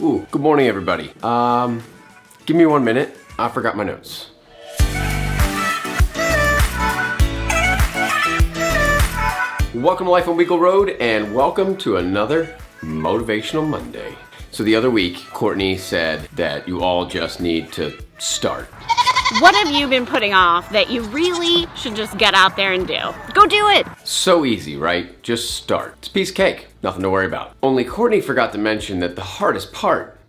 Ooh, good morning, everybody. Give me 1 minute. I forgot my notes. Welcome to Life on Beagle Road, and welcome to another Motivational Monday. So the other week, Courtney said that you all just need to start. What have you been putting off that you really should just get out there and do? Go do it! So easy, right? Just start. It's a piece of cake. Nothing to worry about. Only Courtney forgot to mention that the hardest part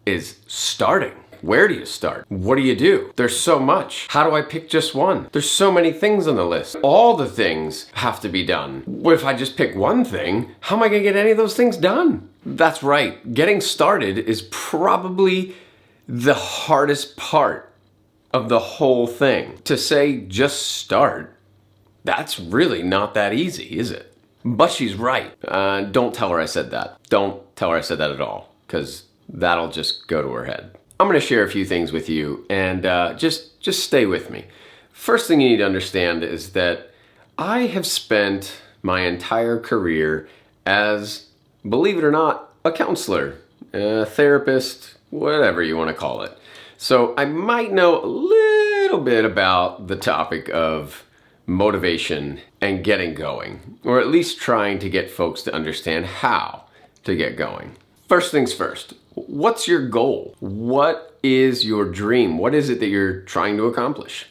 is starting. Where do you start? What do you do? There's so much. How do I pick just one? There's so many things on the list. All the things have to be done. What if I just pick one thing? How am I gonna get any of those things done? That's right. Getting started is probably the hardest part of the whole thing. To say just start, that's really not that easy, is it? But she's right. Don't tell her I said that. Don't tell her I said that at all, because that'll just go to her head. I'm going to share a few things with you, and just stay with me. First thing you need to understand is that I have spent my entire career as, believe it or not, a counselor, a therapist, whatever you want to call it. So I might know a little bit about the topic of motivation and getting going, or at least trying to get folks to understand how to get going. First things first, what's your goal? What is your dream? What is it that you're trying to accomplish?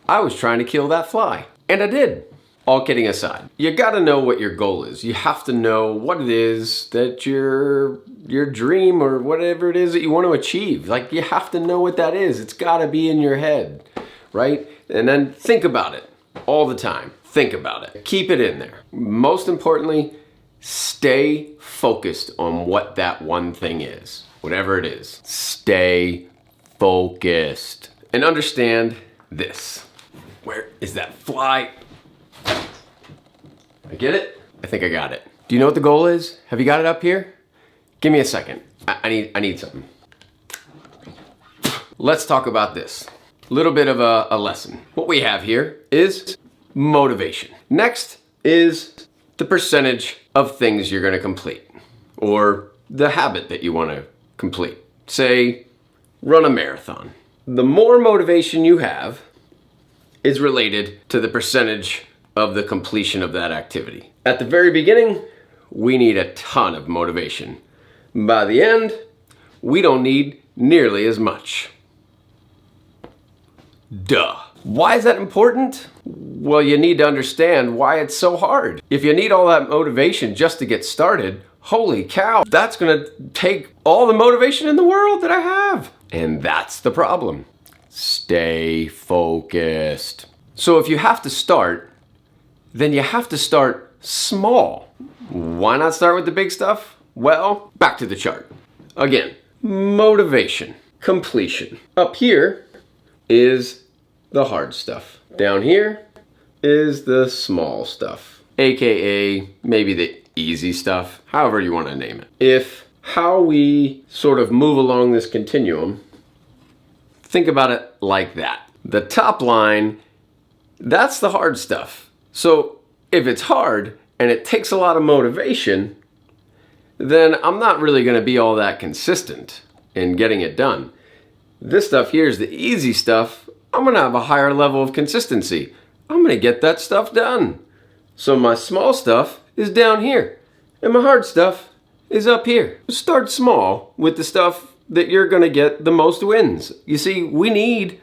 I was trying to kill that fly, and I did. All kidding aside, you gotta know what your goal is. You have to know what it is that your dream or whatever it is that you want to achieve. Like, you have to know what that is. It's gotta be in your head, right? And then think about it all the time. Think about it. Keep it in there. Most importantly, stay focused on what that one thing is. Whatever it is, stay focused. And understand this. Where is that fly? I get it? I think I got it. Do you know what the goal is? Have you got it up here? Give me a second. I need something. Let's talk about this. A little bit of a lesson. What we have here is motivation. Next is the percentage of things you're going to complete, or the habit that you want to complete. Say, run a marathon. The more motivation you have is related to the percentage of the completion of that activity. At the very beginning, we need a ton of motivation. By the end, we don't need nearly as much. Duh. Why is that important? Well, you need to understand why it's so hard. If you need all that motivation just to get started, holy cow, that's gonna take all the motivation in the world that I have. And that's the problem. Stay focused. So if you have to start, then you have to start small. Why not start with the big stuff? Well, back to the chart. Again, motivation, completion. Up here is the hard stuff. Down here is the small stuff, AKA maybe the easy stuff, however you want to name it. If how we sort of move along this continuum, think about it like that. The top line, that's the hard stuff. So if it's hard and it takes a lot of motivation, then I'm not really going to be all that consistent in getting it done. This stuff here is the easy stuff. I'm going to have a higher level of consistency. I'm going to get that stuff done. So my small stuff is down here, and my hard stuff is up here. Start small with the stuff that you're going to get the most wins. You see, we need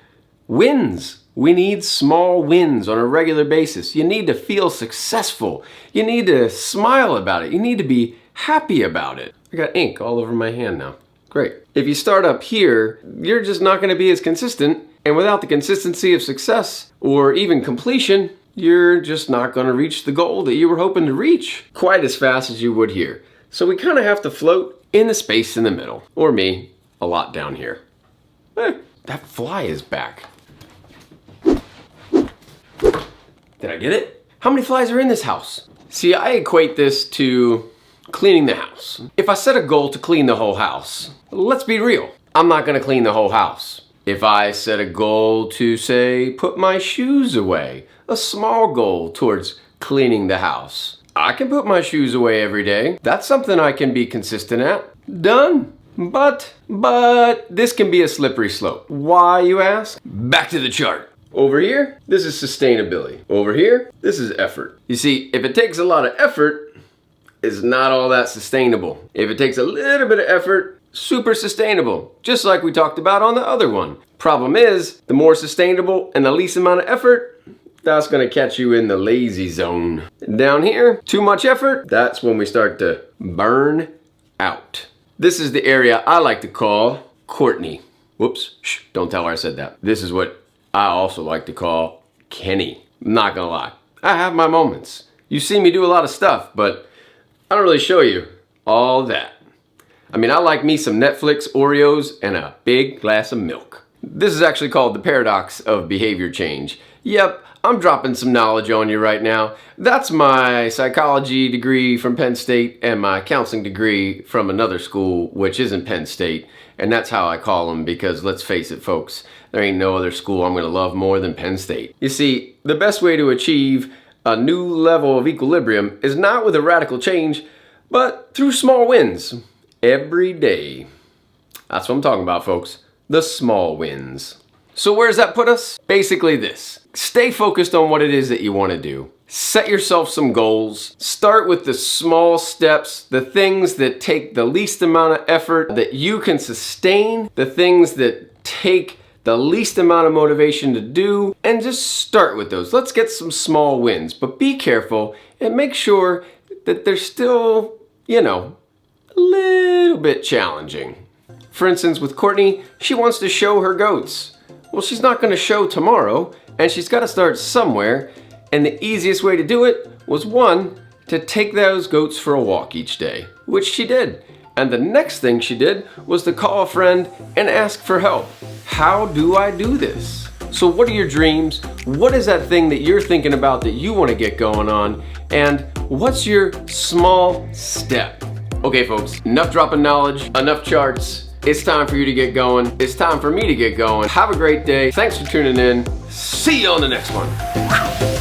wins. We need small wins on a regular basis. You need to feel successful. You need to smile about it. You need to be happy about it. I got ink all over my hand now. Great. If you start up here, you're just not going to be as consistent. And without the consistency of success or even completion, you're just not going to reach the goal that you were hoping to reach quite as fast as you would here. So we kind of have to float in the space in the middle. Or me, a lot down here. That fly is back. Did I get it? How many flies are in this house? See, I equate this to cleaning the house. If I set a goal to clean the whole house, let's be real, I'm not gonna clean the whole house. If I set a goal to, say, put my shoes away, a small goal towards cleaning the house, I can put my shoes away every day. That's something I can be consistent at. done. But this can be a slippery slope. Why, you ask? Back to the chart. Over here, this is sustainability. Over here, this is effort. You see, if it takes a lot of effort, it's not all that sustainable. If it takes a little bit of effort, super sustainable, just like we talked about on the other one. Problem is, the more sustainable and the least amount of effort, that's gonna catch you in the lazy zone. Down here, too much effort, that's when we start to burn out. This is the area I like to call Courtney. Whoops, shh, don't tell her I said that. This is what I also like to call Kenny. I'm not gonna lie, I have my moments. You see me do a lot of stuff, but I don't really show you all that. I mean, I like me some Netflix, Oreos, and a big glass of milk. This is actually called the paradox of behavior change. Yep, I'm dropping some knowledge on you right now. That's my psychology degree from Penn State and my counseling degree from another school, which isn't Penn State. And that's how I call them because let's face it, folks, there ain't no other school I'm gonna love more than Penn State. You see, the best way to achieve a new level of equilibrium is not with a radical change, but through small wins every day. That's what I'm talking about, folks. The small wins. So where does that put us? Basically this. Stay focused on what it is that you want to do. Set yourself some goals. Start with the small steps, the things that take the least amount of effort that you can sustain, the things that take the least amount of motivation to do, and just start with those. Let's get some small wins, but be careful and make sure that they're still, you know, a little bit challenging. For instance, with Courtney, she wants to show her goats. Well, she's not gonna show tomorrow, and she's gotta start somewhere, and the easiest way to do it was one, to take those goats for a walk each day, which she did. And the next thing she did was to call a friend and ask for help. How do I do this? So what are your dreams? What is that thing that you're thinking about that you wanna get going on? And what's your small step? Okay, folks, enough dropping knowledge, enough charts. It's time for you to get going. It's time for me to get going. Have a great day. Thanks for tuning in. See you on the next one.